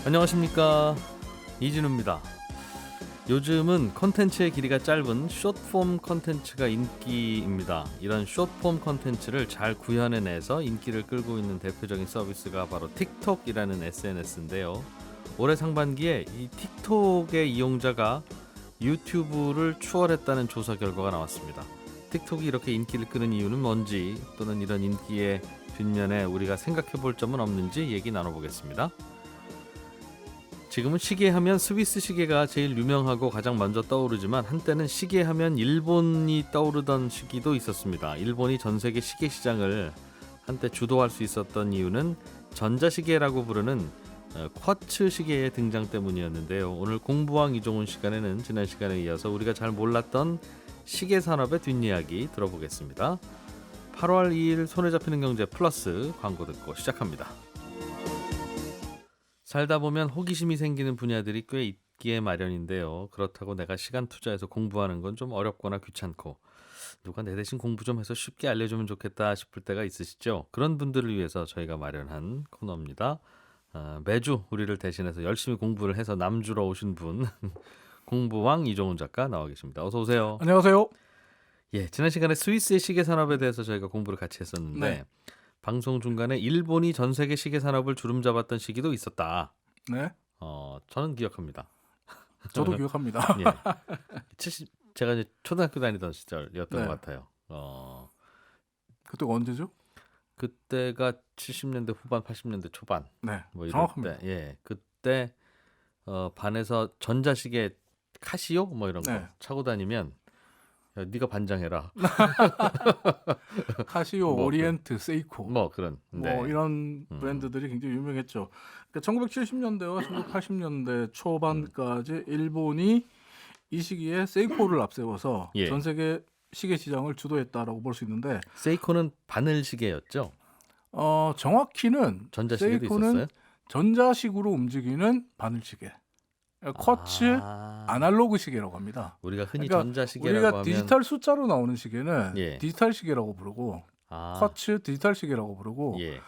안녕하십니까, 이진우입니다. 요즘은 컨텐츠의 길이가 짧은 숏폼 컨텐츠가 인기입니다. 이런 숏폼 컨텐츠를 잘 구현해내서 인기를 끌고 있는 대표적인 서비스가 바로 틱톡이라는 SNS인데요. 올해 상반기에 이 틱톡의 이용자가 유튜브를 추월했다는 조사 결과가 나왔습니다. 틱톡이 이렇게 인기를 끄는 이유는 뭔지, 또는 이런 인기의 뒷면에 우리가 생각해 볼 점은 없는지 얘기 나눠보겠습니다. 지금은 시계하면 스위스 시계가 제일 유명하고 가장 먼저 떠오르지만, 한때는 시계하면 일본이 떠오르던 시기도 있었습니다. 일본이 전 세계 시계 시장을 한때 주도할 수 있었던 이유는 전자시계라고 부르는 쿼츠 시계의 등장 때문이었는데요. 오늘 공부왕 이종훈 시간에는 지난 시간에 이어서 우리가 잘 몰랐던 시계 산업의 뒷이야기 들어보겠습니다. 8월 2일 손에 잡히는 경제 플러스 광고 듣고 시작합니다. 살다 보면 호기심이 생기는 분야들이 꽤 있기에 마련인데요. 그렇다고 내가 시간 투자해서 공부하는 건 좀 어렵거나 귀찮고, 누가 내 대신 공부 좀 해서 쉽게 알려주면 좋겠다 싶을 때가 있으시죠? 그런 분들을 위해서 저희가 마련한 코너입니다. 매주 우리를 대신해서 열심히 공부를 해서 남주러 오신 분 공부왕 이종훈 작가 나와 계십니다. 어서 오세요. 안녕하세요. 예, 지난 시간에 스위스의 시계 산업에 대해서 저희가 공부를 같이 했었는데, 네. 방송 중간에 일본이 전 세계 시계 산업을 주름잡았던 시기도 있었다. 네. 저는 기억합니다. 저도 기억합니다. 예. 제가 이제 초등학교 다니던 시절이었던 네. 것 같아요. 그때가 언제죠? 그때가 70년대 후반, 80년대 초반. 네. 뭐 이럴 정확합니다. 때, 예, 그때 반에서 전자시계 카시오 뭐 이런 거 네. 차고 다니면, 야, 네가 반장해라. 카시오, 뭐 오리엔트, 세이코 뭐 그런. 뭐 이런 브랜드들이 굉장히 유명했죠. 그러니까 1970년대와 1980년대 초반까지 일본이 이 시기에 세이코를 앞세워서 예. 전 세계 시계 시장을 주도했다라고 볼 수 있는데, 세이코는 바늘 시계였죠. 정확히는 전자시계도 세이코는 있었어요. 전자식으로 움직이는 바늘 시계, 쿼츠 아날로그 시계라고 합니다. 우리가 흔히 그러니까 전자시계라고 우리가 하면 디지털 숫자로 나오는 시계는 예. 디지털 시계라고 부르고, 쿼츠 디지털 시계라고 부르고, 예.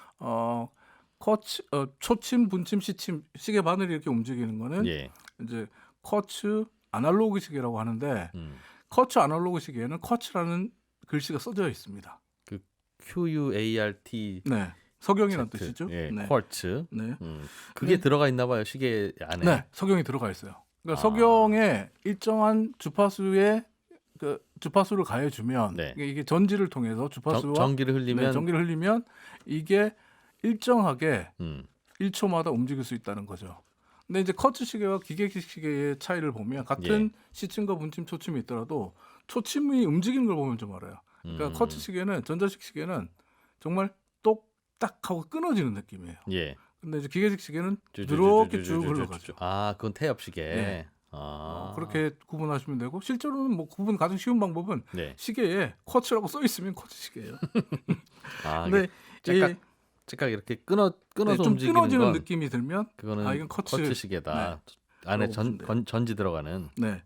쿼츠 초침, 분침, 시침 시계 바늘이 이렇게 움직이는 거는 예. 이제 쿼츠 아날로그 시계라고 하는데, 음. 쿼츠 아날로그 시계에는 쿼츠라는 글씨가 써져 있습니다. 그 QUART. 네, 석영이라는 Z. 뜻이죠. 예, 네. 쿼츠. 네. 그게 네. 들어가 있나 봐요, 시계 안에. 네, 석영이 들어가 있어요. 그러니까 석영에 일정한 주파수의 그 주파수를 가해주면, 네. 이게 전지를 통해서 주파수와 전기를 흘리면. 네, 전기를 흘리면 이게 일정하게 음. 1초마다 움직일 수 있다는 거죠. 근데 이제 쿼츠 시계와 기계식 시계의 차이를 보면, 같은 시침과 분침, 초침이 있더라도 초침이 움직이는 걸 보면 좀 알아요. 그러니까 쿼츠 시계는, 전자식 시계는 정말 똑딱하고 끊어지는 느낌이에요. 예. 근데 이제 기계식 시계는 이렇게 쭉 흘러가죠. 그건 태엽 시계. 네. 그렇게 구분하시면 되고, 실제로는 뭐 구분 가장 쉬운 방법은 네. 시계에 쿼츠라고 써 있으면 쿼츠 시계예요. 근데 근데 찌깍 이렇게 끊어서 좀 움직이는 끊어지는 건, 느낌이 들면 그거는 이건 쿼츠 시계다. 안에 전지 들어가는. 네.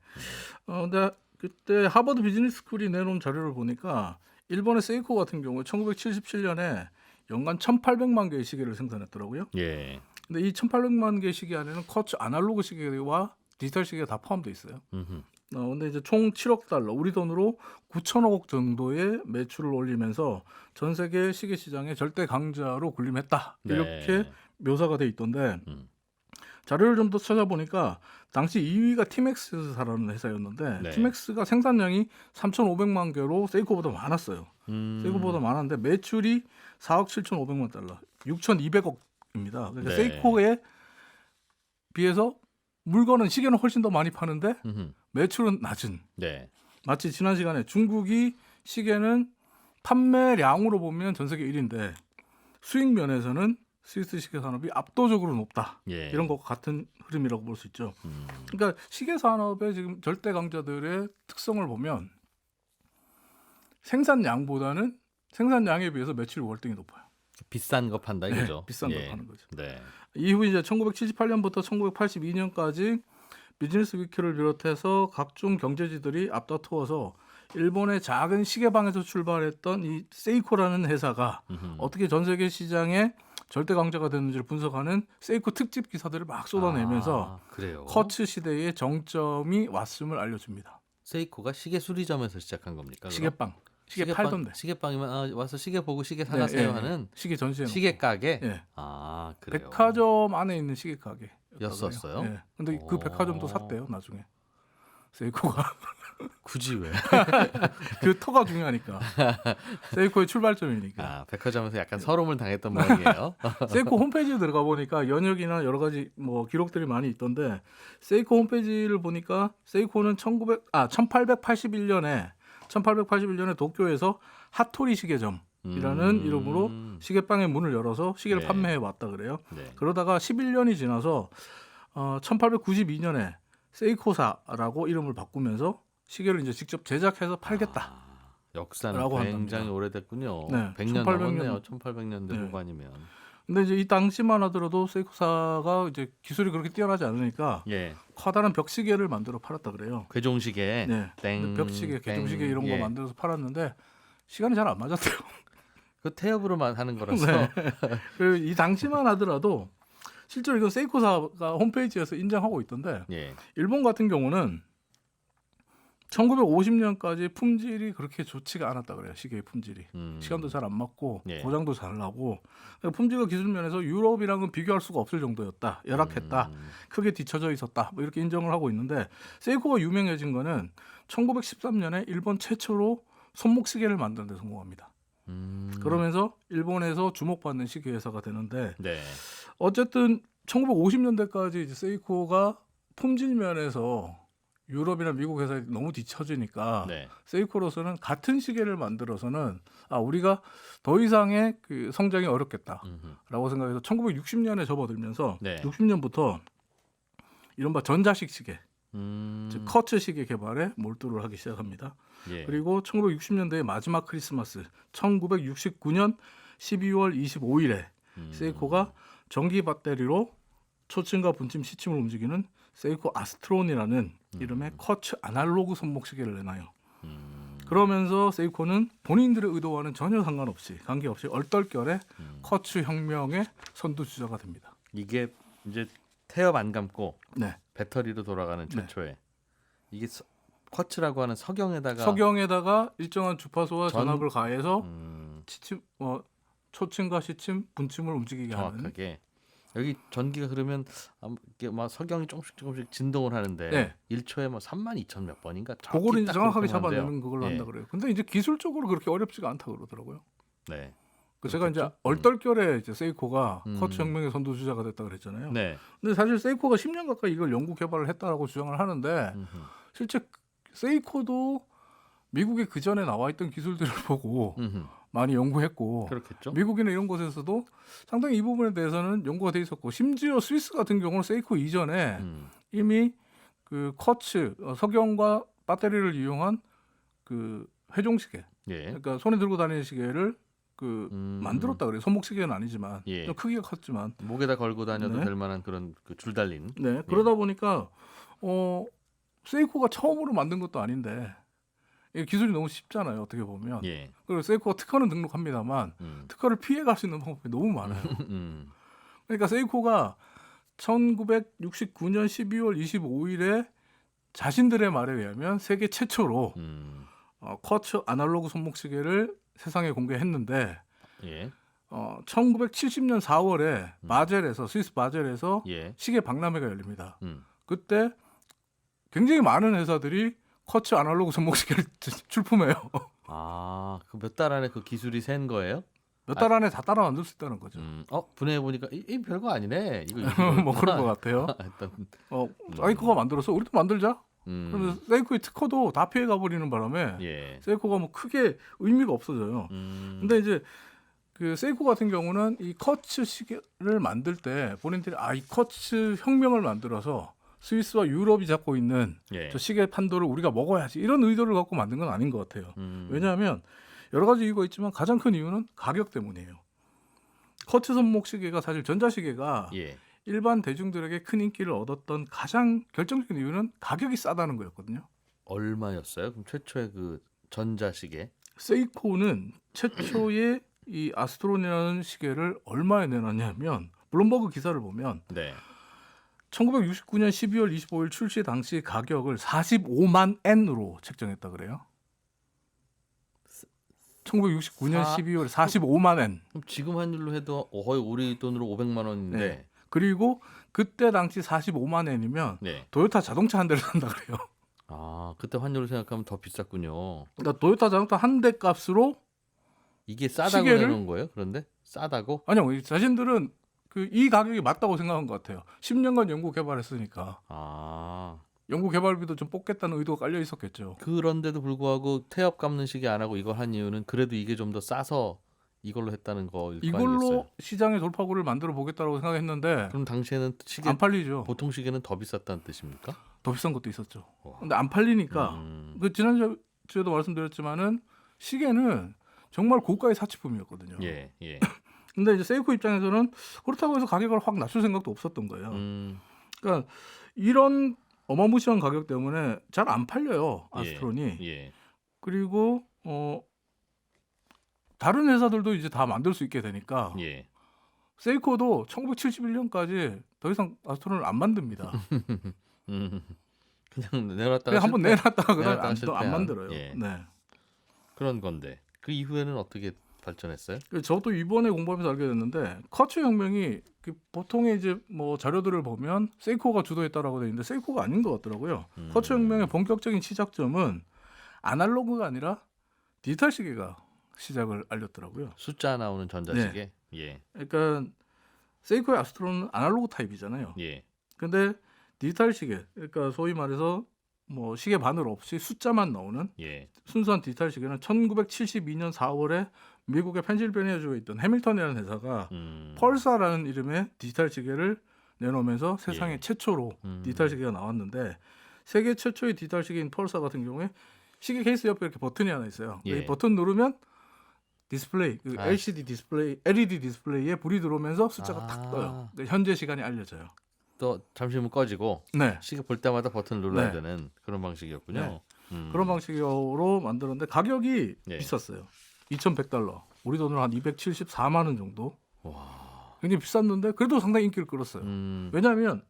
근데 그때 하버드 비즈니스 스쿨이 내놓은 자료를 보니까, 일본의 세이코 같은 경우에 1977년에 연간 1,800만 개의 시계를 생산했더라고요. 예. 근데 이 1,800만 개 시계 안에는 쿼츠 아날로그 시계와 디지털 시계가 다 포함되어 있어요. 근데 이제 총 7억 달러, 우리 돈으로 9천억 정도의 매출을 올리면서 전 세계 시계 시장의 절대 강자로 군림했다. 네. 이렇게 묘사가 돼 있던데, 자료를 좀 더 찾아보니까 당시 2위가 티맥스사라는 회사였는데, 네. 티맥스가 생산량이 3,500만 개로 세이코보다 많았어요. 세이코보다 많았는데 매출이 4억 7,500만 달러, 6,200억입니다. 그러니까 네. 세이코에 비해서 물건은, 시계는 훨씬 더 많이 파는데 매출은 낮은. 네. 마치 지난 시간에 중국이 시계는 판매량으로 보면 전 세계 1위인데 수익 면에서는 스위스 시계 산업이 압도적으로 높다. 예. 이런 것과 같은 흐름이라고 볼 수 있죠. 그러니까 시계 산업의 지금 절대 강자들의 특성을 보면, 생산량보다는 생산량에 비해서 매출이 월등히 높아요. 비싼 거 판다 이거죠. 네, 비싼 거 파는 거죠. 네. 이후 이제 1978년부터 1982년까지 비즈니스 위키를 비롯해서 각종 경제지들이 앞다투어서 일본의 작은 시계방에서 출발했던 이 세이코라는 회사가 어떻게 전 세계 시장에 절대 강자가 됐는지를 분석하는 세이코 특집 기사들을 막 쏟아내면서 그래요. 커츠 시대의 정점이 왔음을 알려줍니다. 세이코가 시계 수리점에서 시작한 겁니까? 그럼? 시계빵, 시계 팔던데. 시계빵이면 와서 시계 보고 시계 사가세요 하는 시계 전시해 시계 가게. 예. 그래요. 백화점 안에 있는 시계 가게. 였었어요? 예. 근데 그 백화점도 샀대요 나중에. 세이코가 굳이 왜? 그 터가 중요하니까. 세이코의 출발점이니까. 백화점에서 약간 서름을 당했던 모양이에요. 세이코 홈페이지에 들어가 보니까 연역이나 여러 가지 뭐 기록들이 많이 있던데 세이코 홈페이지를 보니까 세이코는 1881년에 도쿄에서 하토리 시계점이라는 이름으로 시계방의 문을 열어서 시계를 네. 판매해 왔다 그래요. 네. 그러다가 11년이 지나서 1892년에 세이코사라고 이름을 바꾸면서 시계를 이제 직접 제작해서 팔겠다. 역사는 라고 굉장히 한답니다. 오래됐군요. 네, 100년 1800년. 넘었네요. 1800년대 네. 후반이면. 근데 이제 이 당시만 하더라도 세이코사가 이제 기술이 그렇게 뛰어나지 않으니까 예. 커다란 벽시계를 만들어 팔았다 그래요. 괴종시계. 네. 땡, 벽시계, 개종시계 땡, 이런 거 예. 만들어서 팔았는데 시간이 잘 안 맞았대요. 그 태엽으로만 하는 거라서. 네. 그리고 이 당시만 하더라도 실제로 이건 세이코사가 홈페이지에서 인정하고 있던데 예. 일본 같은 경우는 1950년까지 품질이 그렇게 좋지가 않았다 그래요. 시계의 품질이. 시간도 잘 안 맞고 예. 고장도 잘 나고 품질과 기술 면에서 유럽이랑은 비교할 수가 없을 정도였다. 열악했다. 크게 뒤처져 있었다. 뭐 이렇게 인정을 하고 있는데 세이코가 유명해진 거는 1913년에 일본 최초로 손목 시계를 만드는 데 성공합니다. 그러면서 일본에서 주목받는 시계 회사가 되는데 네. 어쨌든 1950년대까지 이제 세이코가 품질 면에서 유럽이나 미국 회사에 너무 뒤처지니까 네. 세이코로서는 같은 시계를 만들어서는 우리가 더 이상의 그 성장이 어렵겠다라고 생각해서 1960년에 접어들면서 네. 60년부터 이른바 전자식 시계, 즉 커츠 시계 개발에 몰두를 하기 시작합니다. 예. 그리고 1960년대의 마지막 크리스마스 1969년 12월 25일에 세이코가 전기 배터리로 초침과 분침, 시침을 움직이는 세이코 아스트론이라는 이름의 커츠 아날로그 손목 시계를 내놔요. 그러면서 세이코는 본인들의 의도와는 전혀 상관없이 관계없이 얼떨결에 커츠 혁명의 선두주자가 됩니다. 이게 이제 태엽 안 감고 네. 배터리로 돌아가는 최초에 이게 쿼츠라고 하는 석영에다가 석영에다가 일정한 주파수와 전- 전압을 가해서 음, 초침과 시침, 분침을 움직이게 하는. 정확하게 여기 전기가 흐르면 이게 막 석영이 조금씩 진동을 하는데 네. 1초에 뭐 32,000 몇 번인가 그거를 이제 정확하게 그렇게 하는데요. 잡아내는 그걸로 예. 한다 그래요. 근데 이제 기술적으로 그렇게 어렵지가 않다 그러더라고요. 네. 제가 이제 그렇겠죠? 얼떨결에 이제 세이코가 커츠 혁명의 선두주자가 됐다 그랬잖아요. 네. 근데 사실 세이코가 10년 가까이 이걸 연구 개발을 했다라고 주장을 하는데 실제 세이코도 미국에 그 전에 나와 있던 기술들을 보고 많이 연구했고 그렇겠죠. 미국이나 이런 곳에서도 상당히 이 부분에 대해서는 연구가 돼 있었고 심지어 스위스 같은 경우는 세이코 이전에 이미 그 커츠 석영과 배터리를 이용한 그 회종시계, 예. 그러니까 손에 들고 다니는 시계를 그 만들었다 그래요. 손목 시계는 아니지만 예. 좀 크기가 컸지만 목에다 걸고 다녀도 네. 될 만한 그런 그 줄 달린. 네 그러다 보니까 세이코가 처음으로 만든 것도 아닌데 이게 기술이 너무 쉽잖아요. 어떻게 보면. 예. 그리고 세이코가 특허는 등록합니다만 특허를 피해 갈 수 있는 방법이 너무 많아요. 그러니까 세이코가 1969년 12월 25일에 자신들의 말에 의하면 세계 최초로 커츠 아날로그 손목 시계를 세상에 공개했는데 예. 1970년 4월에 바젤에서 스위스 바젤에서 예. 시계 박람회가 열립니다. 음. 그때 굉장히 많은 회사들이 커츠 아날로그 손목 시계를 출품해요. 그 몇 달 안에 그 기술이 센 거예요? 몇 달 안에 다 따라 만들 수 있다는 거죠. 분해해 보니까 이 별거 아니네. 이거 뭐 그런 것 같아요. 했던. 세이코가 만들어서 우리도 만들자. 음. 그러면 세이코의 특허도 다 피해 가버리는 바람에 예. 세이코가 뭐 크게 의미가 없어져요. 근데 이제 그 세이코 같은 경우는 이 커츠 시계를 만들 때 본인들이 이 커츠 혁명을 만들어서 스위스와 유럽이 잡고 있는 예. 저 시계 판도를 우리가 먹어야지 이런 의도를 갖고 만든 건 아닌 것 같아요. 왜냐하면 여러 가지 이유가 있지만 가장 큰 이유는 가격 때문이에요. 커츠 손목 시계가 사실 전자시계가 예. 일반 대중들에게 큰 인기를 얻었던 가장 결정적인 이유는 가격이 싸다는 거였거든요. 얼마였어요? 그럼 최초의 그 전자시계? 세이코는 최초의 이 아스트론이라는 시계를 얼마에 내놨냐면 블룸버그 기사를 보면 네. 1969년 12월 25일 출시 당시 가격을 45만 엔으로 책정했다 그래요. 1969년 사- 12월 45만 엔. 그럼 지금 환율로 해도 거의 우리 돈으로 500만 원인데. 네. 그리고 그때 당시 45만 엔이면 네. 도요타 자동차 한 대를 산다 그래요. 아, 그때 환율로 생각하면 더 비쌌군요. 그러니까 도요타 자동차 한 대 값으로 이게 싸다고 시계를- 내놓은 거예요? 그런데 싸다고? 아니요, 자신들은 이 가격이 맞다고 생각한 것 같아요. 10년간 연구 개발했으니까 아, 연구 개발비도 좀 뽑겠다는 의도가 깔려 있었겠죠. 그런데도 불구하고 태엽 감는 시계 안 하고 이걸 한 이유는 그래도 이게 좀 더 싸서 이걸로 했다는 거일 거 이걸로 아니겠어요? 시장의 돌파구를 만들어 보겠다고 생각했는데 그럼 당시에는 시계 안 팔리죠. 보통 시계는 더 비쌌다는 뜻입니까? 더 비싼 것도 있었죠. 와. 근데 안 팔리니까 그 지난주에도 말씀드렸지만은 시계는 정말 고가의 사치품이었거든요. 예, 예. 근데 이제 세이코 입장에서는 그렇다고 해서 가격을 확 낮출 생각도 없었던 거예요. 그러니까 이런 어마무시한 가격 때문에 잘 안 팔려요, 아스트론이. 예. 그리고 다른 회사들도 이제 다 만들 수 있게 되니까 예. 세이코도 1971년까지 더 이상 아스트론을 안 만듭니다. 그냥 내놨다가 그냥 한번 실패- 내놨다가 그다음에 내놨다가 안 실패한. 만들어요. 예. 네. 그런 건데 그 이후에는 어떻게 발전했어요? 그래서 저도 이번에 공부하면서 알게 됐는데 커츠 혁명이 보통의 이제 뭐 자료들을 보면 세이코가 주도했다라고 돼 있는데 세이코가 아닌 것 같더라고요. 커츠 혁명의 본격적인 시작점은 아날로그가 아니라 디지털 시계가 시작을 알렸더라고요. 숫자 나오는 전자시계. 예. 그러니까 세이코의 아스트론은 아날로그 타입이잖아요. 예. 근데 디지털 시계, 그러니까 소위 말해서 뭐 시계 바늘 없이 숫자만 나오는 예. 순수한 디지털 시계는 1972년 4월에 미국의 펜실베니아주에 있던 해밀턴이라는 회사가 펄사라는 이름의 디지털 시계를 내놓으면서 세상에 예. 최초로 디지털 시계가 나왔는데 세계 최초의 디지털 시계인 펄사 같은 경우에 시계 케이스 옆에 이렇게 버튼이 하나 있어요. 예. 이 버튼 누르면 디스플레이, 아. LCD 디스플레이, LED 디스플레이에 불이 들어오면서 숫자가 아. 탁 떠요. 현재 시간이 알려져요. 또 잠시 후면 꺼지고 네. 시계 볼 때마다 버튼을 눌러야 네. 되는 그런 방식이었군요. 네. 그런 방식으로 만들었는데 가격이 예. 비쌌어요. $2,100. 우리 돈으로 한 274만 원 정도. 와. 굉장히 비쌌는데 그래도 상당히 인기를 끌었어요. 왜냐하면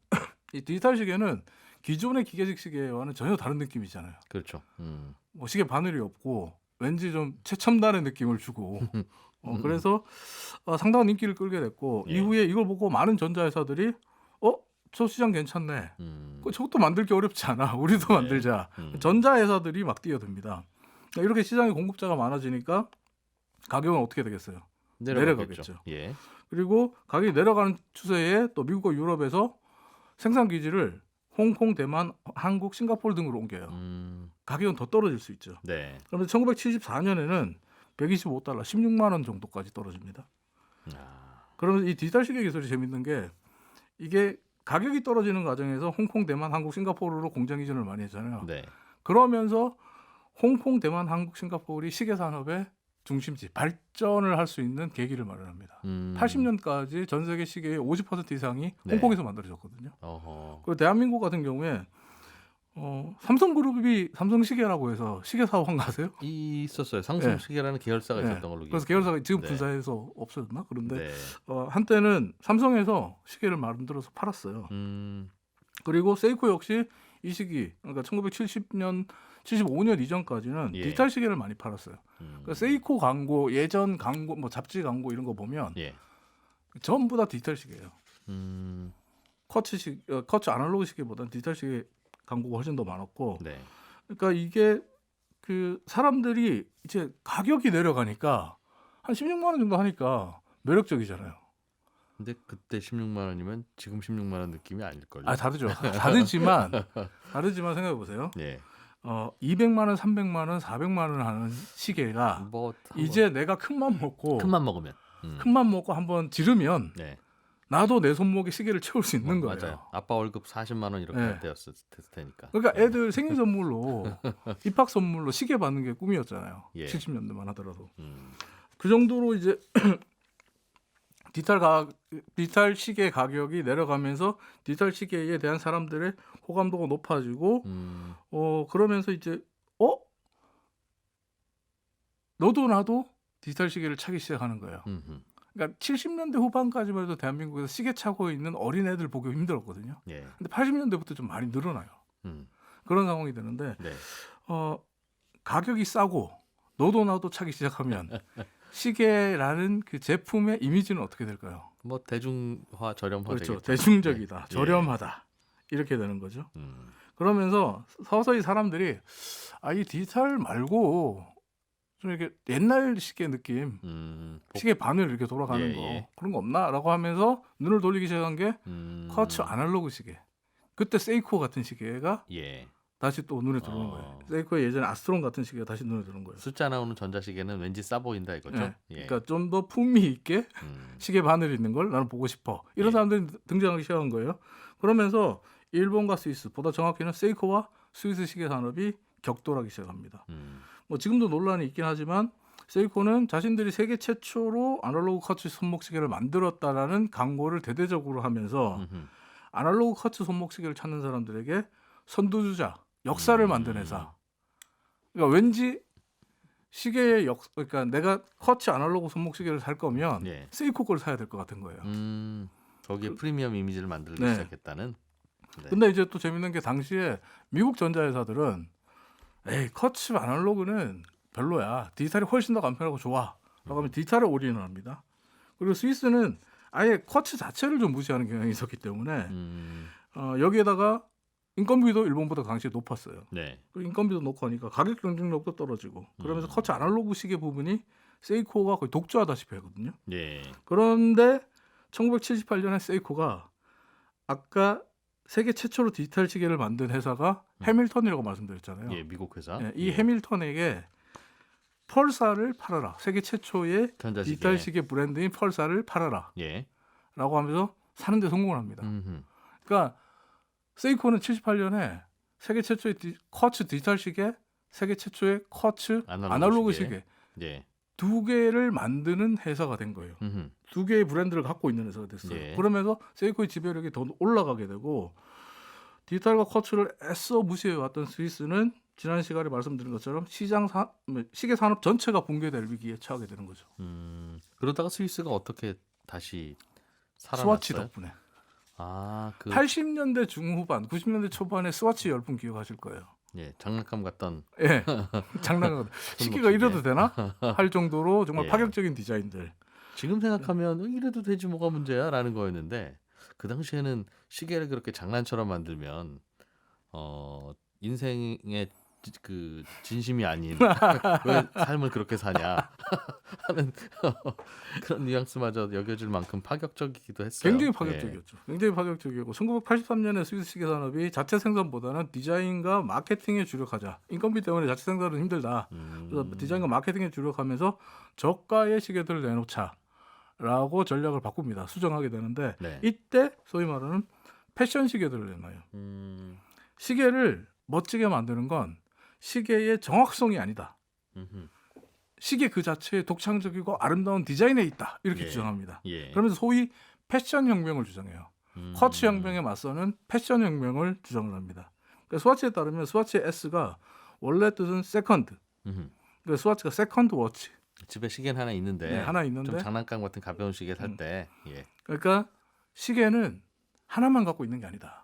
이 디지털 시계는 기존의 기계식 시계와는 전혀 다른 느낌이잖아요. 그렇죠. 뭐 시계 바늘이 없고 왠지 좀 최첨단의 느낌을 주고 그래서 상당한 인기를 끌게 됐고 예. 이후에 이걸 보고 많은 전자회사들이 저 시장 괜찮네. 저것도 만들기 어렵지 않아. 우리도 네. 만들자. 전자회사들이 막 뛰어듭니다. 그러니까 이렇게 시장에 공급자가 많아지니까 가격은 어떻게 되겠어요? 내려가겠죠. 예. 그리고 가격이 내려가는 추세에 또 미국과 유럽에서 생산 기지를 홍콩, 대만, 한국, 싱가포르 등으로 옮겨요. 가격은 더 떨어질 수 있죠. 네. 그런데 1974년에는 $125, 16만 원 정도까지 떨어집니다. 그러면 이 디지털 시계 기술이 재밌는 게 이게 가격이 떨어지는 과정에서 홍콩, 대만, 한국, 싱가포르로 공장 이전을 많이 했잖아요. 네. 그러면서 홍콩, 대만, 한국, 싱가포르이 시계 산업의 중심지 발전을 할 수 있는 계기를 마련합니다. 80년까지 전 세계 시계의 50% 이상이 네. 홍콩에서 만들어졌거든요. 어허. 그리고 대한민국 같은 경우에 삼성그룹이 삼성시계라고 해서 시계 사업한 거 아세요? 있었어요. 상승 네. 시계라는 계열사가 네. 있었던 걸로 그래서 기억해요. 계열사가 지금 네. 분사해서 없어졌나? 그런데 네. 한때는 삼성에서 시계를 만들어서 팔았어요. 그리고 세이코 역시 이 시기, 그러니까 1970년, 75년 이전까지는 예. 디지털 시계를 많이 팔았어요. 그러니까 세이코 광고, 예전 광고, 뭐 잡지 광고 이런 거 보면 예. 전부 다 디지털 시계예요. 음. 커츠 아날로그 시계보다는 디지털 시계 광고가 훨씬 더 많았고, 네. 그러니까 이게 그 사람들이 이제 가격이 내려가니까 한 16만 원 정도 하니까 매력적이잖아요. 근데 그때 16만 원이면 지금 16만 원 느낌이 아닐걸요. 다르죠. 다르지만 생각해 보세요. 예. 200만 원, 300만 원, 400만 원 하는 시계가 뭐 이제 내가 큰맘 먹고 큰맘 먹으면. 큰맘 먹고 한번 지르면 네. 나도 내 손목에 시계를 채울 수 있는 거예요. 맞아요. 아빠 월급 40만 원 이렇게 네. 할 때였을 테니까. 그러니까 애들 생일 선물로 입학 선물로 시계 받는 게 꿈이었잖아요. 예. 70년대만 하더라도. 음. 그 정도로 이제 디지털 시계 가격이 내려가면서 디지털 시계에 대한 사람들의 호감도가 높아지고 그러면서 이제 너도 나도 디지털 시계를 차기 시작하는 거예요. 음흠. 그러니까 70년대 후반까지만 해도 대한민국에서 시계 차고 있는 어린애들 보기 힘들었거든요. 예. 근데 80년대부터 좀 많이 늘어나요. 음. 그런 상황이 되는데 네. 가격이 싸고 너도 나도 차기 시작하면 시계라는 그 제품의 이미지는 어떻게 될까요? 뭐 대중화 저렴화 그렇죠. 되겠죠. 대중적이다, 예. 저렴하다 이렇게 되는 거죠. 음. 그러면서 서서히 사람들이 이 디지털 말고 좀 이렇게 옛날 시계 느낌, 시계 바늘 이렇게 돌아가는 예, 거 예. 그런 거 없나라고 하면서 눈을 돌리기 시작한 게 쿼츠 아날로그 시계. 그때 세이코 같은 시계가 예. 다시 또 눈에 들어오는 거예요. 세이코의 예전에 아스트론 같은 시계가 다시 눈에 들어오는 거예요. 숫자 나오는 전자시계는 왠지 싸 보인다 이거죠. 네. 예. 그러니까 좀 더 품위 있게 시계 바늘이 있는 걸 나는 보고 싶어. 이런 예. 사람들이 등장하기 시작한 거예요. 그러면서 일본과 스위스, 보다 정확히는 세이코와 스위스 시계 산업이 격돌하기 시작합니다. 뭐 지금도 논란이 있긴 하지만 세이코는 자신들이 세계 최초로 아날로그 쿼츠 손목 시계를 만들었다라는 광고를 대대적으로 하면서 아날로그 쿼츠 손목 시계를 찾는 사람들에게 선두주자, 역사를 만든 회사. 그러니까 왠지 시계의 그러니까 내가 쿼츠 아날로그 손목 시계를 살 거면 예. 세이코 걸 사야 될 것 같은 거예요. 거기에 프리미엄 이미지를 만들기 네. 시작했다는. 네. 근데 이제 또 재밌는 게 당시에 미국 전자회사들은 쿼츠 아날로그는 별로야. 디지털이 훨씬 더 간편하고 좋아. 라고 하면 디지털에 올인을 합니다. 그리고 스위스는 아예 쿼츠 자체를 좀 무시하는 경향이 있었기 때문에 여기에다가 인건비도 일본보다 당시에 높았어요. 네. 그리고 인건비도 높고 하니까 가격 경쟁력도 떨어지고 그러면서 쿼츠 아날로그 시계 부분이 세이코가 거의 독주하다시피 하거든요. 예. 그런데 1978년에 세이코가 아까 세계 최초로 디지털 시계를 만든 회사가 해밀턴이라고 말씀드렸잖아요. 예, 미국 회사. 예, 이 해밀턴에게 펄사를 팔아라. 세계 최초의 전자시계. 디지털 시계 브랜드인 펄사를 팔아라. 예. 라고 하면서 사는데 성공을 합니다. 그러니까 세이코는 78년에 세계 최초의 쿼츠 디지털 시계, 세계 최초의 쿼츠 아날로그 시계 예. 두 개를 만드는 회사가 된 거예요. 두 개의 브랜드를 갖고 있는 회사가 됐어요. 예. 그러면서 세이코의 지배력이 더 올라가게 되고 디지털과 쿼츠를 애써 무시해왔던 스위스는 지난 시간에 말씀드린 것처럼 시계 산업 전체가 붕괴될 위기에 처하게 되는 거죠. 그러다가 스위스가 어떻게 다시 살아났어요? 스와치 덕분에. 아, 80년대 중후반, 90년대 초반에 스와치 열풍 기억하실 거예요. 예, 장난감 같던. 예, 장난감. 시계가 이래도 되나? 할 정도로 정말 예. 파격적인 디자인들. 지금 생각하면 이래도 되지 뭐가 문제야라는 거였는데 그 당시에는 시계를 그렇게 장난처럼 만들면 인생의 그 진심이 아닌 왜 삶을 그렇게 사냐 하는 그런 뉘앙스마저 여겨질 만큼 파격적이기도 했어요. 굉장히 파격적이었죠. 굉장히 파격적이었고 1983년에 스위스 시계 산업이 자체 생산보다는 디자인과 마케팅에 주력하자. 인건비 때문에 자체 생산은 힘들다. 그래서 디자인과 마케팅에 주력하면서 저가의 시계들을 내놓자라고 전략을 바꿉니다. 수정하게 되는데 네. 이때 소위 말하는 패션 시계들을 내놔요. 시계를 멋지게 만드는 건 시계의 정확성이 아니다. 시계 그 자체에 독창적이고 아름다운 디자인에 있다. 이렇게 예. 주장합니다. 예. 그러면서 소위 패션 혁명을 주장해요. 쿼츠 혁명에 맞서는 패션 혁명을 주장을 합니다. 그러니까 스와치에 따르면 스와치의 S가 원래 뜻은 세컨드. 그러니까 스와치가 세컨드 워치. 집에 시계는 하나 있는데, 네, 하나 있는데 좀 장난감 같은 가벼운 시계 살 때 예. 그러니까 시계는 하나만 갖고 있는 게 아니다.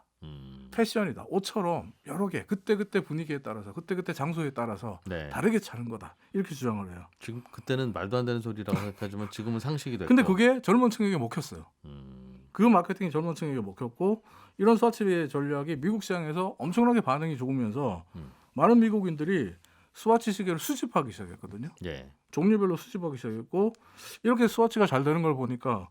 패션이다. 옷처럼 여러 개 그때그때 분위기에 따라서 그때그때 장소에 따라서 네. 다르게 차는 거다. 이렇게 주장을 해요. 지금 그때는 말도 안 되는 소리라고 생각하지만 지금은 상식이 됐고. 근데 그게 젊은 층에게 먹혔어요. 그 마케팅이 젊은 층에게 먹혔고 이런 스와치의 전략이 미국 시장에서 엄청나게 반응이 좋으면서 많은 미국인들이 스와치 시계를 수집하기 시작했거든요. 예. 종류별로 수집하기 시작했고 이렇게 스와치가 잘 되는 걸 보니까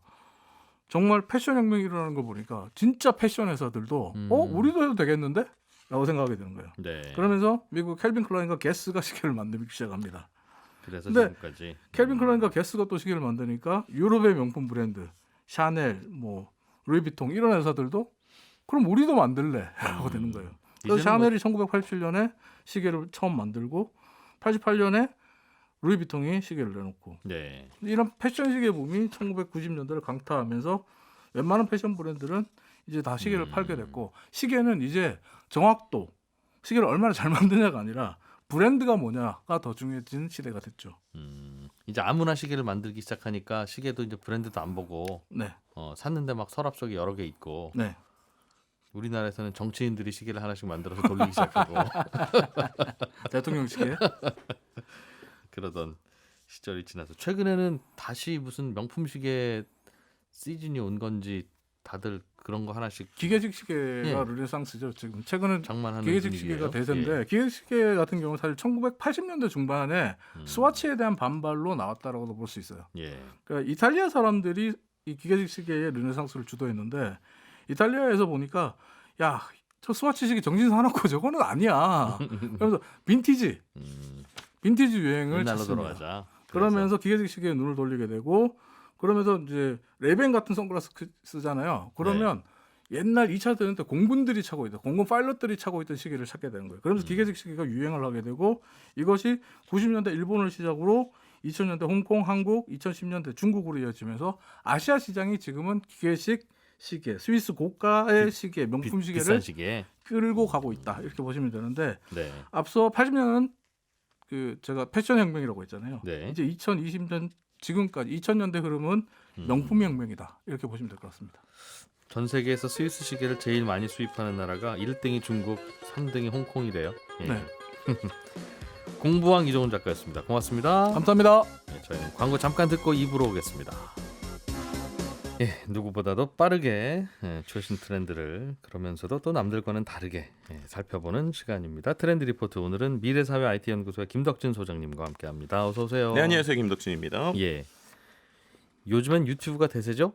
정말 패션 혁명이 일어나는 걸 보니까 진짜 패션 회사들도 우리도 해도 되겠는데? 라고 생각하게 되는 거예요. 네. 그러면서 미국 캘빈 클라인과 게스가 시계를 만들기 시작합니다. 그래서 근데 지금까지 캘빈 클라인과 게스가 또 시계를 만드니까 유럽의 명품 브랜드 샤넬, 뭐 루이비통 이런 회사들도 그럼 우리도 만들래 라고 되는 거예요. 그래서 샤넬이 1987년에 시계를 처음 만들고 88년에 루이비통이 시계를 내놓고 네. 이런 패션 시계 붐이 1990년대를 강타하면서 웬만한 패션 브랜드는 이제 다 시계를 팔게 됐고 시계는 이제 정확도, 시계를 얼마나 잘 만드냐가 아니라 브랜드가 뭐냐가 더 중요해진 시대가 됐죠. 이제 아무나 시계를 만들기 시작하니까 시계도 이제 브랜드도 안 보고 네, 샀는데 막 서랍 속에 여러 개 있고 네. 우리나라에서는 정치인들이 시계를 하나씩 만들어서 돌리기 시작하고 대통령 시계. 그러던 시절이 지나서 최근에는 다시 무슨 명품 시계 시즌이 온 건지 다들 그런 거 하나씩 기계식 시계가 예. 르네상스죠. 지금 최근은 장만하는 기계식 분위기예요. 시계가 대세인데 기계식 시계 같은 경우는 사실 1980년대 중반에 스와치에 대한 반발로 나왔다라고도 볼 수 있어요. 예. 그러니까 이탈리아 사람들이 이 기계식 시계의 르네상스를 주도했는데 이탈리아에서 보니까 야, 저 스와치 시계 정신 사납고 저거는 아니야. 그래서 빈티지 유행을 옛날로 찾습니다. 돌아가자. 그러면서 기계식 시계에 눈을 돌리게 되고 그러면서 이제 레벤 같은 선글라스 쓰잖아요. 그러면 옛날 2차 대전 때 공군들이 차고 있던 공군 파일럿들이 차고 있던 시계를 찾게 되는 거예요. 그러면서 기계식 시계가 유행을 하게 되고 이것이 90년대 일본을 시작으로 2000년대 홍콩, 한국, 2010년대 중국으로 이어지면서 아시아 시장이 지금은 기계식 시계, 스위스 고가의 시계, 명품 비싼 시계를 시계. 끌고 가고 있다. 이렇게 보시면 되는데 네. 앞서 80년은 그 제가 패션 혁명이라고 했잖아요. 네. 이제 2020년 지금까지 2000년대 흐름은 명품 혁명이다. 이렇게 보시면 될 것 같습니다. 전 세계에서 스위스 시계를 제일 많이 수입하는 나라가 1등이 중국, 3등이 홍콩이래요. 예. 네. 공부왕 이종훈 작가였습니다. 고맙습니다. 감사합니다. 네, 저희는 광고 잠깐 듣고 2부로 오겠습니다. 예, 누구보다도 빠르게 최신 트렌드를 그러면서도 또 남들과는 다르게 살펴보는 시간입니다. 트렌드 리포트 오늘은 미래사회 IT연구소의 김덕진 소장님과 함께합니다. 어서 오세요. 네, 안녕하세요. 김덕진입니다. 예, 요즘엔 유튜브가 대세죠?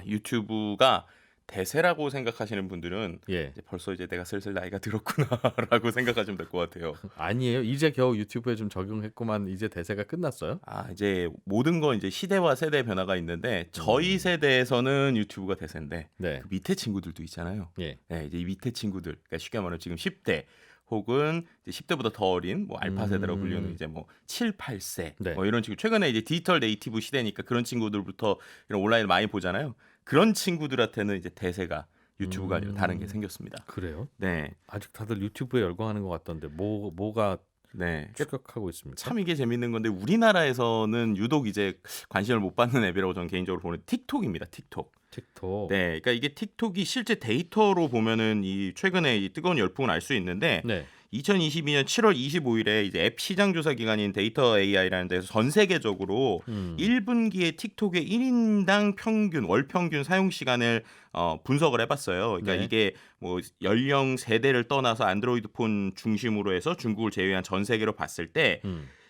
유튜브가 대세라고 생각하시는 분들은 예, 이제 벌써 이제 내가 슬슬 나이가 들었구나라고 생각하시면 될 것 같아요. 아니에요. 이제 겨우 유튜브에 좀 적용했구만. 이제 대세가 끝났어요? 이제 모든 건 이제 시대와 세대 변화가 있는데 저희 세대에서는 유튜브가 대세인데 네. 그 밑에 친구들도 있잖아요. 예. 네, 이제 이 밑에 친구들, 그러니까 쉽게 말하면 지금 10대 혹은 이제 10대보다 더 어린 뭐 알파 세대라고 불리는 이제 뭐 7, 8세 네. 뭐 이런 친구 최근에 이제 디지털 네이티브 시대니까 그런 친구들부터 이런 온라인을 많이 보잖아요. 그런 친구들한테는 이제 대세가 유튜브가 아니라 다른 게 생겼습니다. 그래요? 네, 아직 다들 유튜브에 열광하는 것 같던데 뭐가 네. 추격하고 있습니까? 참 이게 재밌는 건데 우리나라에서는 유독 이제 관심을 못 받는 앱이라고 저는 개인적으로 보는 틱톡입니다. 틱톡. 틱톡. 네, 그러니까 이게 틱톡이 실제 데이터로 보면은 이 최근에 이 뜨거운 열풍을 알 수 있는데 네. 2022년 7월 25일에 이제 앱 시장 조사 기관인 데이터 AI라는 데서 전 세계적으로 1분기에 틱톡의 1인당 평균 월 평균 사용 시간을 분석을 해봤어요. 그러니까 네. 이게 뭐 연령 세대를 떠나서 안드로이드 폰 중심으로 해서 중국을 제외한 전 세계로 봤을 때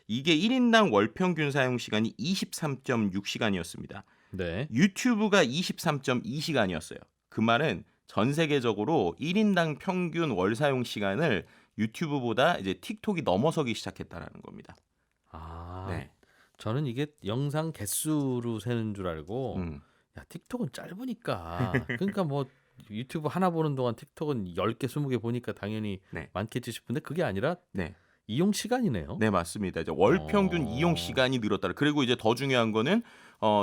이게 1인당 월 평균 사용 시간이 23.6시간이었습니다. 네. 유튜브가 23.2시간이었어요. 그 말은 전 세계적으로 1인당 평균 월 사용 시간을 유튜브보다 이제 틱톡이 넘어서기 시작했다라는 겁니다. 네. 저는 이게 영상 개수로 세는 줄 알고 음. 야, 틱톡은 짧으니까 그러니까 뭐 유튜브 하나 보는 동안 틱톡은 10개, 20개 보니까 당연히 네. 많겠지 싶은데 그게 아니라 네. 이용 시간이네요. 네, 맞습니다. 이제 월 평균 이용 시간이 늘었다. 그리고 이제 더 중요한 거는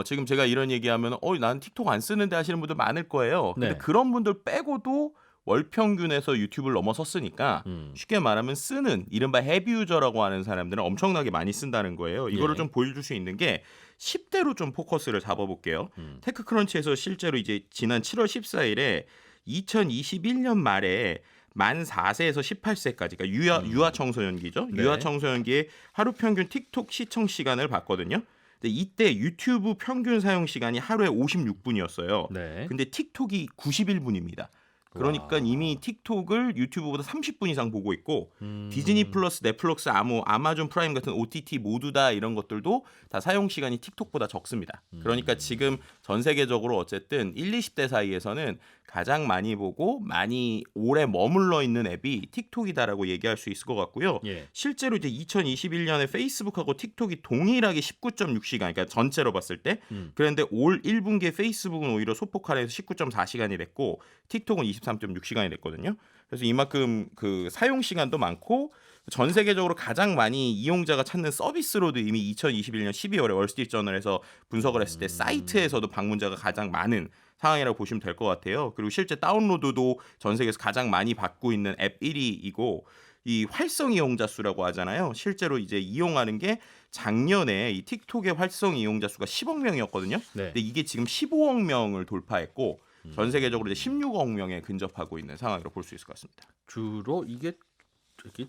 지금 제가 이런 얘기하면 난 틱톡 안 쓰는데 하시는 분들 많을 거예요. 근데 네. 그런 분들 빼고도 월 평균에서 유튜브를 넘어섰으니까 쉽게 말하면 쓰는 이른바 헤비 유저라고 하는 사람들은 엄청나게 많이 쓴다는 거예요. 이거를 예. 좀 보여줄 수 있는 게 10대로 좀 포커스를 잡아볼게요. 테크크런치에서 실제로 이제 지난 7월 14일에 2021년 말에 만 4세에서 18세까지 그러니까 유아 청소년기죠. 네. 유아 청소년기의 하루 평균 틱톡 시청 시간을 봤거든요. 근데 이때 유튜브 평균 사용 시간이 하루에 56분이었어요. 네. 근데 틱톡이 91분입니다. 그러니까 와. 이미 틱톡을 유튜브보다 30분 이상 보고 있고 디즈니 플러스, 넷플릭스, 아마존 프라임 같은 OTT 모두 다 이런 것들도 다 사용 시간이 틱톡보다 적습니다. 그러니까 지금 전 세계적으로 어쨌든 1, 20대 사이에서는 가장 많이 보고 많이 오래 머물러 있는 앱이 틱톡이다라고 얘기할 수 있을 것 같고요. 예. 실제로 이제 2021년에 페이스북하고 틱톡이 동일하게 19.6시간, 그러니까 전체로 봤을 때 그런데 올 1분기에 페이스북은 오히려 소폭 할애해서 19.4시간이 됐고 틱톡은 23.6시간이 됐거든요. 그래서 이만큼 그 사용 시간도 많고 전 세계적으로 가장 많이 이용자가 찾는 서비스로도 이미 2021년 12월에 월스트리트저널에서 분석을 했을 때 사이트에서도 방문자가 가장 많은 상황이라고 보시면 될 것 같아요. 그리고 실제 다운로드도 전 세계에서 가장 많이 받고 있는 앱 1위이고 이 활성 이용자 수라고 하잖아요. 실제로 이제 이용하는 게 작년에 이 틱톡의 활성 이용자 수가 10억 명이었거든요. 네. 근데 이게 지금 15억 명을 돌파했고 전 세계적으로 이제 16억 명에 근접하고 있는 상황이라고 볼 수 있을 것 같습니다. 주로 이게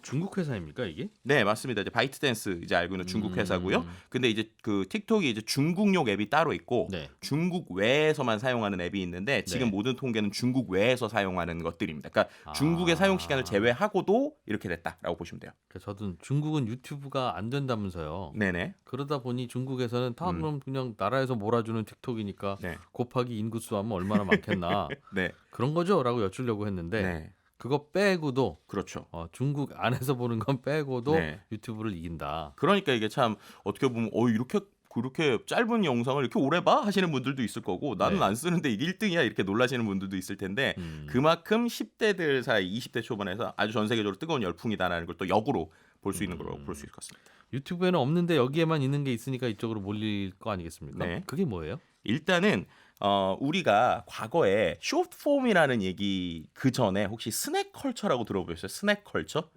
중국 회사입니까 이게? 네, 맞습니다. 이제 바이트댄스 이제 알고 있는 중국 회사고요. 근데 이제 그 틱톡이 이제 중국용 앱이 따로 있고 네. 중국 외에서만 사용하는 앱이 있는데 지금 네. 모든 통계는 중국 외에서 사용하는 것들입니다. 그러니까 아. 중국의 사용 시간을 제외하고도 이렇게 됐다라고 보시면 돼요. 저도 중국은 유튜브가 안 된다면서요. 네네. 그러다 보니 중국에서는 다 그럼 그냥 나라에서 몰아주는 틱톡이니까 네. 곱하기 인구수 하면 얼마나 많겠나 네. 그런 거죠?라고 여쭈려고 했는데 네. 그거 빼고도 그렇죠. 중국 안에서 보는 건 빼고도 네. 유튜브를 이긴다. 그러니까 이게 참 어떻게 보면 이렇게 그렇게 짧은 영상을 이렇게 오래 봐 하시는 분들도 있을 거고 나는 네. 안 쓰는데 이게 1등이야 이렇게 놀라시는 분들도 있을 텐데 그만큼 10대들 사이 20대 초반에서 아주 전 세계적으로 뜨거운 열풍이다라는 걸 또 역으로 볼 수 있는 거라고 볼 수 있을 것 같습니다. 유튜브에는 없는데 여기에만 있는 게 있으니까 이쪽으로 몰릴 거 아니겠습니까? 네. 그게 뭐예요? 일단은 우리가 과거에 숏폼이라는 얘기 그 전에 혹시 스낵 컬처라고 들어보셨어요? 스낵 컬처?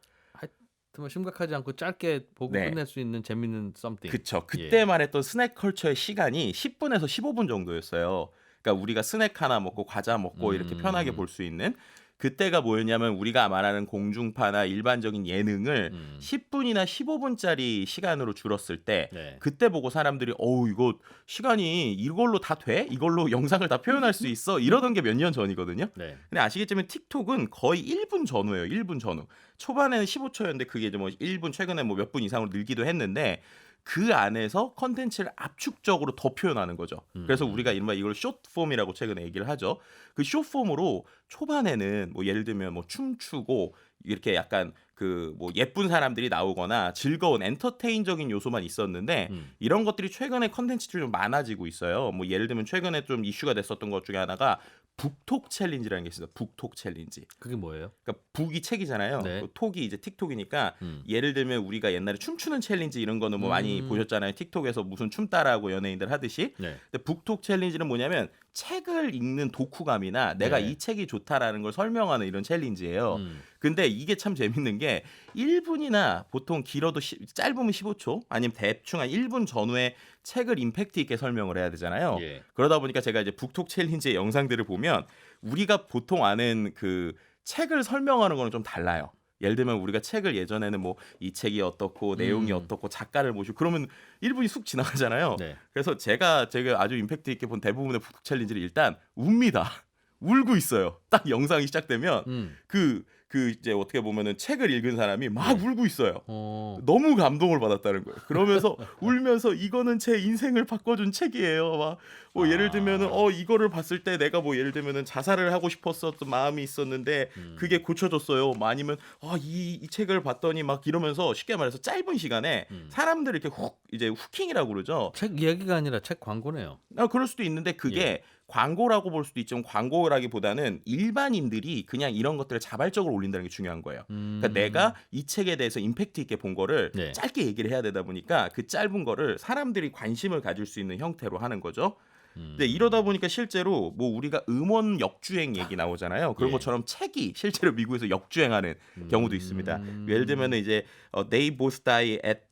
정말 심각하지 않고 짧게 보고 네. 끝낼 수 있는 재밌는 썸띵. 그쵸. 그때 말했던 스낵 컬처의 시간이 10분에서 15분 정도였어요. 그러니까 우리가 스낵 하나 먹고 과자 먹고 이렇게 편하게 볼 수 있는 그때가 뭐였냐면 우리가 말하는 공중파나 일반적인 예능을 10분이나 15분짜리 시간으로 줄었을 때 네. 그때 보고 사람들이 이거 시간이 이걸로 다 돼? 이걸로 영상을 다 표현할 수 있어? 이러던 게 몇 년 전이거든요. 네. 근데 아시겠지만 틱톡은 거의 1분 전후예요. 1분 전후. 초반에는 15초였는데 그게 이제 뭐 1분 최근에 뭐 몇 분 이상으로 늘기도 했는데 그 안에서 컨텐츠를 압축적으로 더 표현하는 거죠. 그래서 우리가 이른바 이걸 숏폼이라고 최근에 얘기를 하죠. 그 숏폼으로 초반에는 뭐 예를 들면 뭐 춤추고 이렇게 약간 그 뭐 예쁜 사람들이 나오거나 즐거운 엔터테인적인 요소만 있었는데 이런 것들이 최근에 컨텐츠들이 좀 많아지고 있어요. 뭐 예를 들면 최근에 좀 이슈가 됐었던 것 중에 하나가 북톡 챌린지라는 게 있어요. 북톡 챌린지. 그게 뭐예요? 그러니까 북이 책이잖아요. 네. 그 톡이 이제 틱톡이니까 예를 들면 우리가 옛날에 춤추는 챌린지 이런 거는 뭐 많이 보셨잖아요. 틱톡에서 무슨 춤 따라하고 연예인들 하듯이. 네. 근데 북톡 챌린지는 뭐냐면 책을 읽는 독후감이나 내가 네. 이 책이 좋다라는 걸 설명하는 이런 챌린지예요. 근데 이게 참 재밌는 게 1분이나 보통 길어도 짧으면 15초 아니면 대충 한 1분 전후에 책을 임팩트 있게 설명을 해야 되잖아요. 예. 그러다 보니까 제가 이제 북톡 챌린지의 영상들을 보면 우리가 보통 아는 그 책을 설명하는 거는 좀 달라요. 예를 들면 우리가 책을 예전에는 뭐 이 책이 어떻고 내용이 어떻고 작가를 모시고 그러면 1분이 쑥 지나가잖아요. 네. 그래서 제가 아주 임팩트 있게 본 대부분의 북톡 챌린지를 일단 웁니다. 울고 있어요. 딱 영상이 시작되면 그 이제 어떻게 보면은 책을 읽은 사람이 막 울고 있어요. 너무 감동을 받았다는 거예요. 그러면서 울면서 이거는 제 인생을 바꿔준 책이에요. 막 뭐 예를 들면은 이거를 봤을 때 내가 뭐 예를 들면은 자살을 하고 싶었었던 마음이 있었는데 그게 고쳐졌어요. 뭐 아니면 이 책을 봤더니 막 이러면서 쉽게 말해서 짧은 시간에 사람들을 이렇게 이제 후킹이라고 그러죠. 책 이야기가 아니라 책 광고네요. 그럴 수도 있는데 그게 광고라고 볼 수도 있지만 광고라기보다는 일반인들이 그냥 이런 것들을 자발적으로 올린다는 게 중요한 거예요. 그러니까 내가 이 책에 대해서 임팩트 있게 본 거를 네. 짧게 얘기를 해야 되다 보니까 그 짧은 거를 사람들이 관심을 가질 수 있는 형태로 하는 거죠. 근데 이러다 보니까 실제로 뭐 우리가 음원 역주행 얘기 나오잖아요. 그런 예. 것처럼 책이 실제로 미국에서 역주행하는 경우도 있습니다. 예를 들면 이제 They Both Die at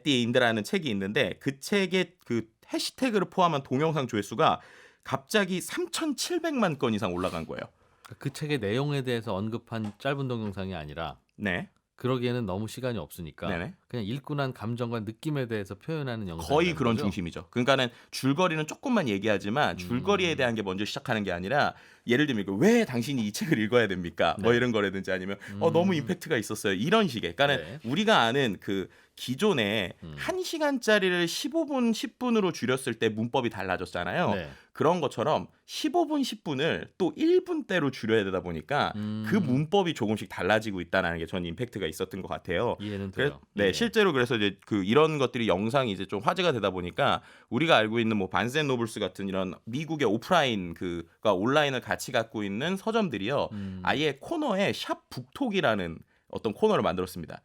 the End라는 책이 있는데 그 책의 그 해시태그를 포함한 동영상 조회수가 갑자기 3,700만 건 이상 올라간 거예요. 그 책의 내용에 대해서 언급한 짧은 동영상이 아니라 네. 그러기에는 너무 시간이 없으니까 네네. 그냥 읽고 난 감정과 느낌에 대해서 표현하는 영상. 거의 그런 중심이죠. 그러니까는 줄거리는 조금만 얘기하지만 줄거리에 대한 게 먼저 시작하는 게 아니라 예를 들면 왜 당신이 이 책을 읽어야 됩니까? 뭐 이런 거라든지 아니면 너무 임팩트가 있었어요. 이런 식의. 그러니까는 네. 우리가 아는 그 기존에 1시간짜리를 15분, 10분으로 줄였을 때 문법이 달라졌잖아요. 네. 그런 것처럼 15분, 10분을 또 1분대로 줄여야 되다 보니까 그 문법이 조금씩 달라지고 있다는 게 전 임팩트가 있었던 것 같아요. 이해는 돼요. 네, 예. 실제로 그래서 이제 그 이런 것들이 영상이 이제 좀 화제가 되다 보니까 우리가 알고 있는 뭐 반센 노블스 같은 이런 미국의 오프라인 그가 온라인을 같이 갖고 있는 서점들이요. 아예 코너에 샵 북톡이라는 어떤 코너를 만들었습니다.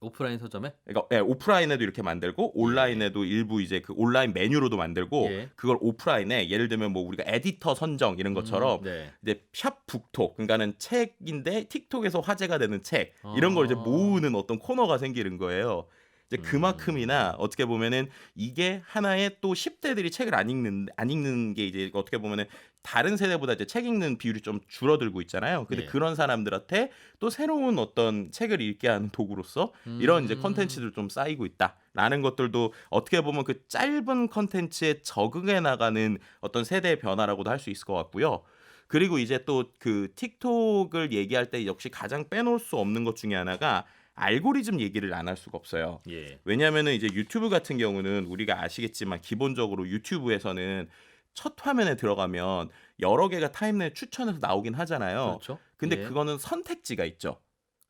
오프라인 서점에? 그러니까 오프라인에도 이렇게 만들고 온라인에도 일부 이제 그 온라인 메뉴로도 만들고 예. 그걸 오프라인에 예를 들면 뭐 우리가 에디터 선정 이런 것처럼 네. 이제 샵 북톡 그러니까는 책인데 틱톡에서 화제가 되는 책 이런 걸 이제 모으는 어떤 코너가 생기는 거예요. 이제 그만큼이나 어떻게 보면은 이게 하나의 또 10대들이 책을 안 읽는 게 이제 어떻게 보면은 다른 세대보다 이제 책 읽는 비율이 좀 줄어들고 있잖아요. 근데 예. 그런 사람들한테 또 새로운 어떤 책을 읽게 하는 도구로서 이런 이제 컨텐츠들 좀 쌓이고 있다라는 것들도 어떻게 보면 그 짧은 컨텐츠에 적응해 나가는 어떤 세대의 변화라고도 할 수 있을 것 같고요. 그리고 이제 또 그 틱톡을 얘기할 때 역시 가장 빼놓을 수 없는 것 중에 하나가 알고리즘 얘기를 안 할 수가 없어요. 예. 왜냐하면은 이제 유튜브 같은 경우는 우리가 아시겠지만 기본적으로 유튜브에서는 첫 화면에 들어가면 여러 개가 타임라인 추천해서 나오긴 하잖아요. 그렇죠. 근데 예. 그거는 선택지가 있죠.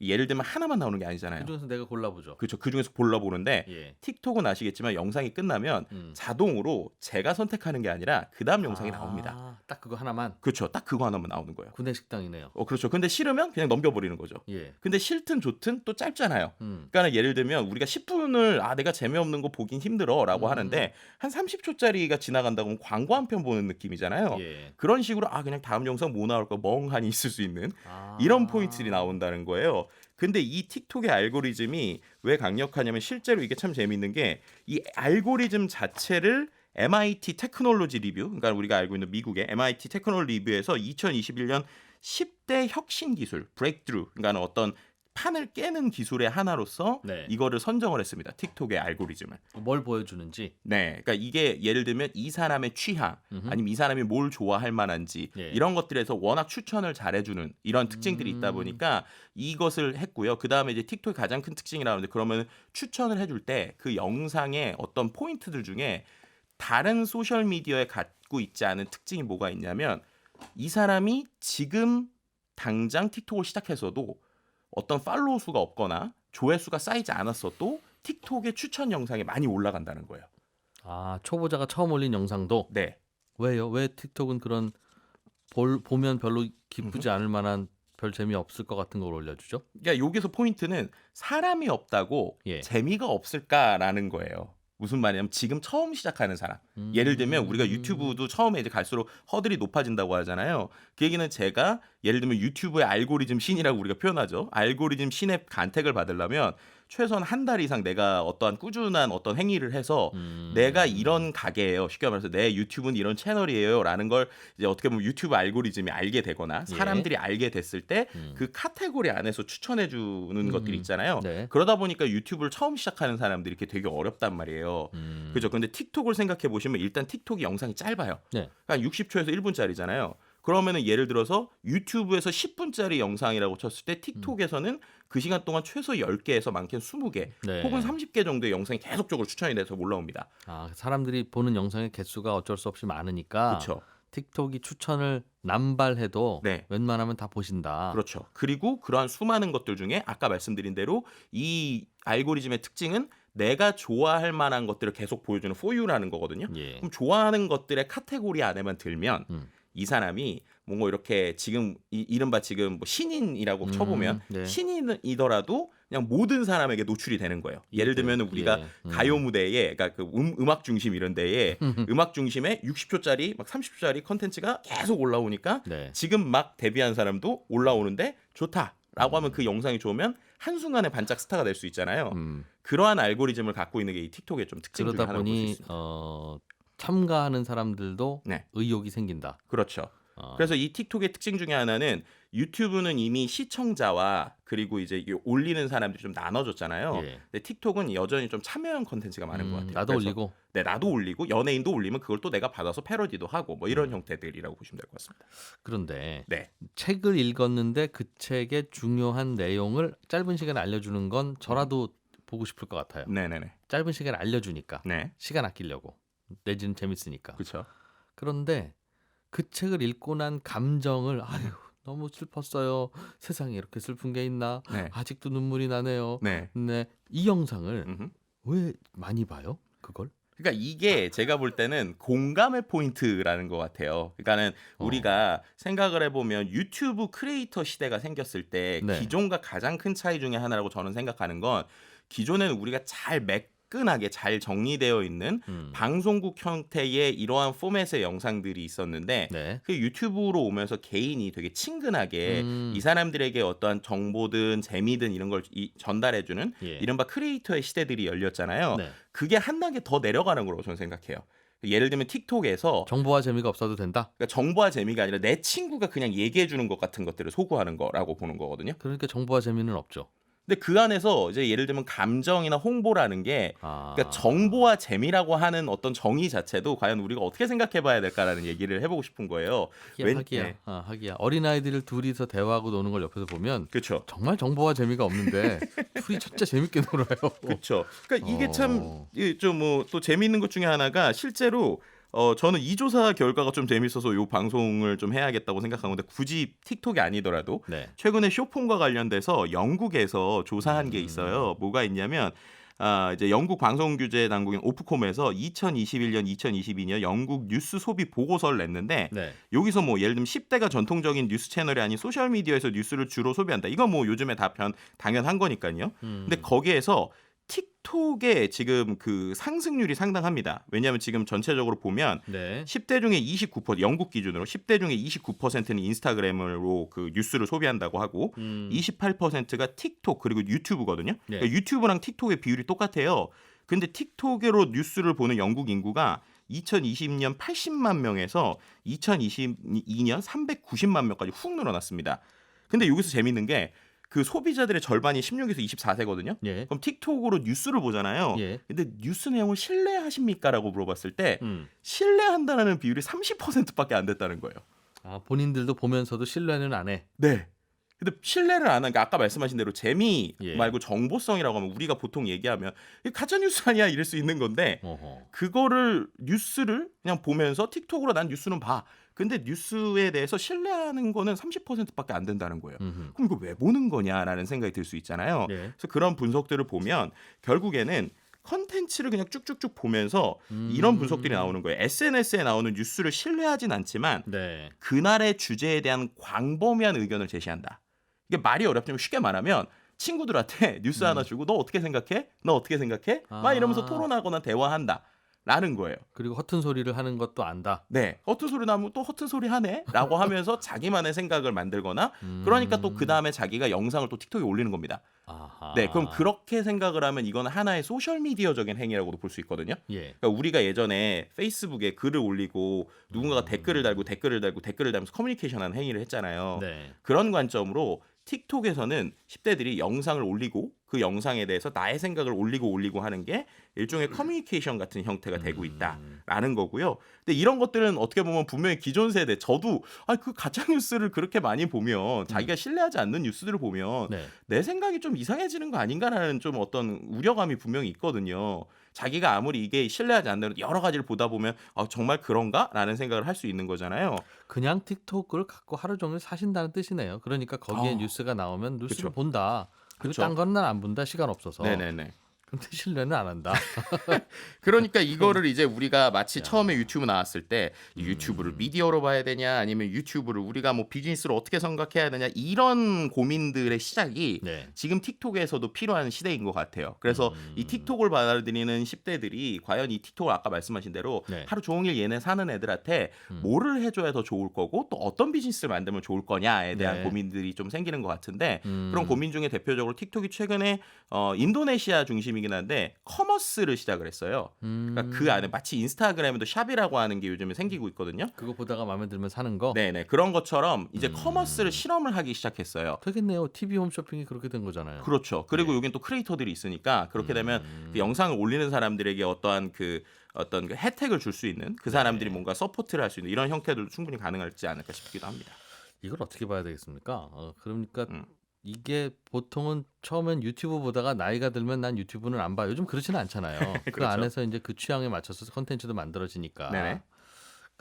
예를 들면 하나만 나오는 게 아니잖아요. 그중에서 내가 골라보죠. 그렇죠. 그 중에서 골라보는데 예. 틱톡은 아시겠지만 영상이 끝나면 자동으로 제가 선택하는 게 아니라 그 다음 영상이 나옵니다. 딱 그거 하나만. 그렇죠. 딱 그거 하나만 나오는 거예요. 구내식당이네요. 그렇죠. 근데 싫으면 그냥 넘겨버리는 거죠. 예. 근데 싫든 좋든 또 짧잖아요. 그러니까 예를 들면 우리가 10분을 내가 재미없는 거 보긴 힘들어라고 하는데 한 30초짜리가 지나간다고 하면 광고 한 편 보는 느낌이잖아요. 예. 그런 식으로 그냥 다음 영상 뭐 나올까 멍하니 있을 수 있는 이런 포인트들이 나온다는 거예요. 근데 이 틱톡의 알고리즘이 왜 강력하냐면 실제로 이게 참 재밌는 게 이 알고리즘 자체를 MIT 테크놀로지 리뷰, 그러니까 우리가 알고 있는 미국의 MIT 테크놀로지 리뷰에서 2021년 10대 혁신 기술, 브레이크드루, 그러니까 어떤 판을 깨는 기술의 하나로서 네. 이거를 선정을 했습니다. 틱톡의 알고리즘을. 뭘 보여주는지. 네, 그러니까 이게 예를 들면 이 사람의 취향, 아니면 이 사람이 뭘 좋아할 만한지 예. 이런 것들에서 워낙 추천을 잘해주는 이런 특징들이 있다 보니까 이것을 했고요. 그 다음에 이제 틱톡의 가장 큰 특징이라는데 그러면 추천을 해줄 때 그 영상의 어떤 포인트들 중에 다른 소셜 미디어에 갖고 있지 않은 특징이 뭐가 있냐면 이 사람이 지금 당장 틱톡을 시작해서도 어떤 팔로우 수가 없거나 조회수가 쌓이지 않았어도 틱톡의 추천 영상이 많이 올라간다는 거예요. 초보자가 처음 올린 영상도. 네. 왜요? 왜 틱톡은 그런 보면 별로 기쁘지 않을 만한 별 재미 없을 것 같은 걸 올려주죠? 그러니까 여기서 포인트는 사람이 없다고 예. 재미가 없을까라는 거예요. 무슨 말이냐면 지금 처음 시작하는 사람. 예를 들면 우리가 유튜브도 처음에 이제 갈수록 허들이 높아진다고 하잖아요. 그 얘기는 제가 예를 들면 유튜브의 알고리즘 신이라고 우리가 표현하죠. 알고리즘 신의 간택을 받으려면 최소한 한 달 이상 내가 어떠한 꾸준한 어떤 행위를 해서 내가 이런 가게예요. 쉽게 말해서 내 유튜브는 이런 채널이에요라는 걸 이제 어떻게 보면 유튜브 알고리즘이 알게 되거나 사람들이 알게 됐을 때 그 카테고리 안에서 추천해 주는 것들이 있잖아요. 네. 그러다 보니까 유튜브를 처음 시작하는 사람들이 이렇게 되게 어렵단 말이에요. 그죠? 근데 틱톡을 생각해 보시면 일단 틱톡이 영상이 짧아요. 네. 그러니까 60초에서 1분짜리잖아요. 그러면은 예를 들어서 유튜브에서 10분짜리 영상이라고 쳤을 때 틱톡에서는 그 시간 동안 최소 10개에서 많게는 20개 네. 혹은 30개 정도의 영상이 계속적으로 추천이 돼서 올라옵니다. 사람들이 보는 영상의 개수가 어쩔 수 없이 많으니까 그렇죠. 틱톡이 추천을 남발해도 네. 웬만하면 다 보신다. 그렇죠. 그리고 그러한 수많은 것들 중에 아까 말씀드린 대로 이 알고리즘의 특징은 내가 좋아할 만한 것들을 계속 보여주는 for you라는 거거든요. 예. 그럼 좋아하는 것들의 카테고리 안에만 들면 이 사람이 뭔가 이렇게 지금 이른바 지금 뭐 신인이라고 쳐보면 네. 신인이더라도 그냥 모든 사람에게 노출이 되는 거예요. 예를 들면 우리가 가요 무대에 그러니까 그 음악 중심 이런 데에 음악 중심에 60초짜리 막 30초짜리 컨텐츠가 계속 올라오니까 네. 지금 막 데뷔한 사람도 올라오는데 좋다라고 하면 그 영상이 좋으면 한순간에 반짝 스타가 될 수 있잖아요. 그러한 알고리즘을 갖고 있는 게 이 틱톡의 좀 특징 중에 그러다 하나로 볼 수 보니 있습니다. 참가하는 사람들도 네. 의욕이 생긴다. 그렇죠. 그래서 이 틱톡의 특징 중에 하나는 유튜브는 이미 시청자와 그리고 이제 올리는 사람들이 좀 나눠졌잖아요. 예. 근데 틱톡은 여전히 좀 참여형 컨텐츠가 많은 것 같아요. 나도 그래서 올리고. 네, 나도 올리고 연예인도 올리면 그걸 또 내가 받아서 패러디도 하고 뭐 이런 형태들이라고 보시면 될 것 같습니다. 그런데 네. 책을 읽었는데 그 책의 중요한 내용을 짧은 시간에 알려주는 건 저라도 보고 싶을 것 같아요. 네네네. 짧은 시간에 알려주니까. 네. 시간 아끼려고. 내지는 재밌으니까. 그렇죠. 그런데 그 책을 읽고 난 감정을 너무 슬펐어요. 세상에 이렇게 슬픈 게 있나? 네. 아직도 눈물이 나네요. 네. 네. 이 영상을 음흠. 왜 많이 봐요? 그걸? 그러니까 이게 제가 볼 때는 공감의 포인트라는 것 같아요. 그러니까는 우리가 생각을 해보면 유튜브 크리에이터 시대가 생겼을 때 네. 기존과 가장 큰 차이 중에 하나라고 저는 생각하는 건 기존에는 우리가 잘 매끈하게 잘 정리되어 있는 방송국 형태의 이러한 포맷의 영상들이 있었는데 네. 그 유튜브로 오면서 개인이 되게 친근하게 이 사람들에게 어떠한 정보든 재미든 이런 걸 전달해주는 예. 이른바 크리에이터의 시대들이 열렸잖아요. 네. 그게 한 단계 더 내려가는 거라고 저는 생각해요. 예를 들면 틱톡에서 정보와 재미가 없어도 된다. 그러니까 정보와 재미가 아니라 내 친구가 그냥 얘기해 주는 것 같은 것들을 소구하는 거라고 보는 거거든요. 그러니까 정보와 재미는 없죠. 근데 그 안에서 이제 예를 들면 감정이나 홍보라는 게 아. 그러니까 정보와 재미라고 하는 어떤 정의 자체도 과연 우리가 어떻게 생각해 봐야 될까라는 얘기를 해보고 싶은 거예요. 하기야. 하기야. 어린아이들 둘이서 대화하고 노는 걸 옆에서 보면 그렇죠. 정말 정보와 재미가 없는데 둘이 진짜 재밌게 놀아요. 그렇죠. 그러니까 이게 참 좀 뭐 또 재미있는 것 중에 하나가 실제로 저는 이 조사 결과가 좀 재밌어서 이 방송을 좀 해야겠다고 생각한 건데 굳이 틱톡이 아니더라도 네. 최근에 쇼폼과 관련돼서 영국에서 조사한 게 있어요. 뭐가 있냐면 이제 영국 방송 규제 당국인 오프콤에서 2021년, 2022년 영국 뉴스 소비 보고서를 냈는데 네. 여기서 뭐 예를 들면 10대가 전통적인 뉴스 채널이 아닌 소셜 미디어에서 뉴스를 주로 소비한다. 이건 뭐 요즘에 다 당연한 거니까요. 근데 거기에서 틱톡의 지금 그 상승률이 상당합니다. 왜냐하면 지금 전체적으로 보면 네. 10대 중에 29% 영국 기준으로 10대 중에 29%는 인스타그램으로 그 뉴스를 소비한다고 하고 28%가 틱톡 그리고 유튜브거든요. 네. 그러니까 유튜브랑 틱톡의 비율이 똑같아요. 근데 틱톡으로 뉴스를 보는 영국 인구가 2020년 80만 명에서 2022년 390만 명까지 훅 늘어났습니다. 근데 여기서 재밌는 게 그 소비자들의 절반이 16에서 24세거든요. 예. 그럼 틱톡으로 뉴스를 보잖아요. 예. 근데 뉴스 내용을 신뢰하십니까라고 물어봤을 때 음. 신뢰한다는 비율이 30%밖에 안 됐다는 거예요. 아, 본인들도 보면서도 신뢰는 안 해. 네. 근데 신뢰를 안 하는 게 아까 말씀하신 대로 재미 예. 말고 정보성이라고 하면 우리가 보통 얘기하면 이게 가짜 뉴스 아니야 이럴 수 있는 건데 어허. 그거를 뉴스를 그냥 보면서 틱톡으로 난 뉴스는 봐. 근데 뉴스에 대해서 신뢰하는 거는 30%밖에 안 된다는 거예요. 그럼 이거 왜 보는 거냐라는 생각이 들 수 있잖아요. 예. 그래서 그런 분석들을 보면 결국에는 컨텐츠를 그냥 쭉쭉쭉 보면서 이런 분석들이 나오는 거예요. SNS에 나오는 뉴스를 신뢰하진 않지만 네. 그날의 주제에 대한 광범위한 의견을 제시한다. 이게 말이 어렵지만 쉽게 말하면 친구들한테 뉴스 하나 주고 너 어떻게 생각해? 너 어떻게 생각해? 막 이러면서 토론하거나 대화한다. 라는 거예요. 그리고 허튼 소리를 하는 것도 안다. 네. 허튼 소리 나면 또 허튼 소리 하네? 라고 하면서 자기만의 생각을 만들거나 그러니까 또 그 다음에 자기가 영상을 또 틱톡에 올리는 겁니다. 아하. 네. 그럼 그렇게 생각을 하면 이건 하나의 소셜미디어적인 행위라고도 볼 수 있거든요. 예. 그러니까 우리가 예전에 페이스북에 글을 올리고 누군가가 댓글을 달면서 커뮤니케이션하는 행위를 했잖아요. 네. 그런 관점으로 틱톡에서는 10대들이 영상을 올리고 그 영상에 대해서 나의 생각을 올리고 하는 게 일종의 커뮤니케이션 같은 형태가 되고 있다라는 거고요. 근데 이런 것들은 어떻게 보면 분명히 기존 세대 저도 그 가짜 뉴스를 그렇게 많이 보면 자기가 신뢰하지 않는 뉴스들을 보면 네. 내 생각이 좀 이상해지는 거 아닌가라는 좀 어떤 우려감이 분명히 있거든요. 자기가 아무리 이게 신뢰하지 않는 여러 가지를 보다 보면 정말 그런가라는 생각을 할 수 있는 거잖아요. 그냥 틱톡을 갖고 하루 종일 사신다는 뜻이네요. 그러니까 거기에 뉴스가 나오면 뉴스를 그쵸. 본다. 그리고 그쵸. 딴 거는 난 안 본다. 시간 없어서. 네네네. 근데 신뢰는 안 한다. 그러니까 이거를 이제 우리가 마치 처음에 유튜브 나왔을 때 유튜브를 미디어로 봐야 되냐 아니면 유튜브를 우리가 뭐 비즈니스로 어떻게 생각해야 되냐 이런 고민들의 시작이 네. 지금 틱톡에서도 필요한 시대인 것 같아요. 그래서 이 틱톡을 받아들이는 10대들이 과연 이 틱톡을 아까 말씀하신 대로 네. 하루 종일 얘네 사는 애들한테 뭐를 해줘야 더 좋을 거고 또 어떤 비즈니스를 만들면 좋을 거냐에 대한 네. 고민들이 좀 생기는 것 같은데 그런 고민 중에 대표적으로 틱톡이 최근에 인도네시아 중심이긴 한데 커머스를 시작을 했어요. 그러니까 그 안에 마치 인스타그램에도 샵이라고 하는 게 요즘에 생기고 있거든요. 그거 보다가 마음에 들면 사는 거. 네네 그런 것처럼 이제 커머스를 실험을 하기 시작했어요. 되겠네요. TV 홈쇼핑이 그렇게 된 거잖아요. 그렇죠. 그리고 여긴 또 크리에이터들이 있으니까 그렇게 되면 그 영상을 올리는 사람들에게 어떤 그 혜택을 줄 수 있는 그 사람들이 뭔가 서포트를 할 수 있는 이런 형태들도 충분히 가능하지 않을까 싶기도 합니다. 이걸 어떻게 봐야 되겠습니까? 그러니까 이게 보통은 처음엔 유튜브 보다가 나이가 들면 난 유튜브는 안 봐. 요즘 그렇지는 않잖아요. 그 그렇죠. 안에서 이제 그 취향에 맞춰서 컨텐츠도 만들어지니까. 네네.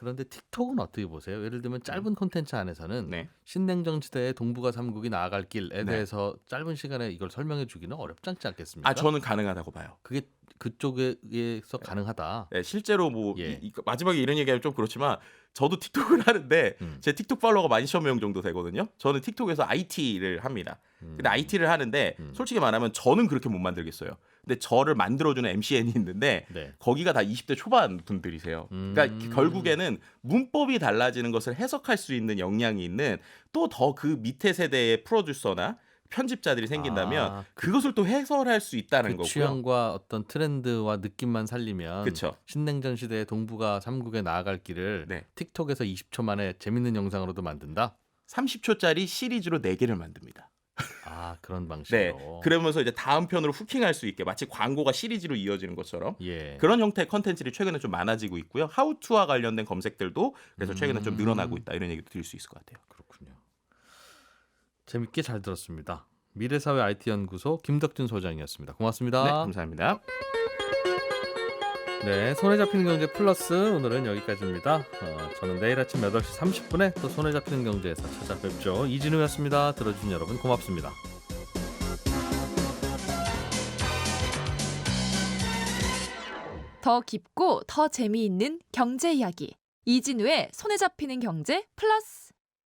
그런데 틱톡은 어떻게 보세요? 예를 들면 짧은 콘텐츠 안에서는 네. 신냉정 시대의 동북아 3국이 나아갈 길에 네. 대해서 짧은 시간에 이걸 설명해 주기는 어렵지 않지 않겠습니까? 아 저는 가능하다고 봐요. 그게 그쪽에서 가능하다. 네, 실제로 뭐 예. 마지막에 이런 얘기하면 좀 그렇지만 저도 틱톡을 하는데 제 틱톡 팔로워가 12,000명 정도 되거든요. 저는 틱톡에서 IT를 합니다. 근데 IT를 하는데 솔직히 말하면 저는 그렇게 못 만들겠어요. 근데 저를 만들어주는 MCN이 있는데 네. 거기가 다 20대 초반 분들이세요. 그러니까 결국에는 문법이 달라지는 것을 해석할 수 있는 역량이 있는 또 더 그 밑에 세대의 프로듀서나 편집자들이 생긴다면 아, 그것을 또 해설할 수 있다는 그 거고요. 취향과 어떤 트렌드와 느낌만 살리면 그쵸. 신냉전 시대의 동북아 3국에 나아갈 길을 네. 틱톡에서 20초 만에 재밌는 영상으로도 만든다. 30초짜리 시리즈로 4개를 만듭니다. 아, 그런 네. 방식으로. 그러면서 이제 다음 편으로 후킹할 수 있게 마치 광고가 시리즈로 이어지는 것처럼 예. 그런 형태의 컨텐츠들이 최근에 좀 많아지고 있고요. 하우투와 관련된 검색들도 그래서 최근에 좀 늘어나고 있다. 이런 얘기도 드릴 수 있을 것 같아요. 그렇군요. 재밌게 잘 들었습니다. 미래사회 IT연구소 김덕준 소장이었습니다. 고맙습니다. 네, 감사합니다. 네, 손에 잡히는 경제 플러스 오늘은 여기까지입니다. 저는 내일 아침 8시 30분에 또 손에 잡히는 경제에서 찾아뵙죠. 이진우였습니다. 들어주신 여러분 고맙습니다. 더 깊고 더 재미있는 경제 이야기. 이진우의 손에 잡히는 경제 플러스.